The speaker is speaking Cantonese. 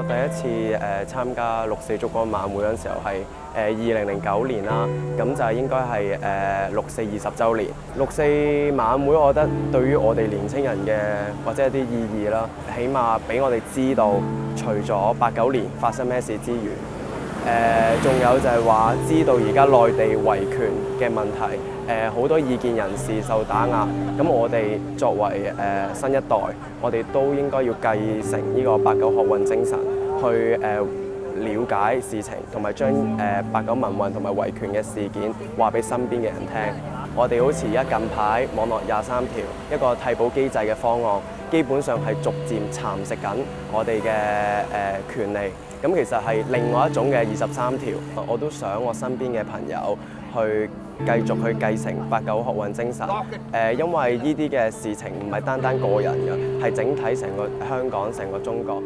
第一次參加六四燭光晚會嗰陣時候係2009年啦，咁就係應該係六四20週年。六四晚會我覺得對於我哋年青人嘅或者一啲意義啦，起碼俾我哋知道，除咗89年發生咩事之餘，仲有就係話知道而家內地維權嘅問題，好多異見人士受打壓，咁我哋作為新一代，我哋都應該要繼承呢個89學運精神，去了解事情，同埋將89民運同埋維權嘅事件話俾身邊嘅人聽。我哋好似而家近排網絡23條一個替補機制嘅方案，基本上係逐漸蠶食緊我哋嘅權利。咁其實係另外一種嘅23條，我都想我身邊嘅朋友去繼續去繼承89學運精神。因為呢啲嘅事情唔係單單個人嘅，係整體成個香港、成個中國。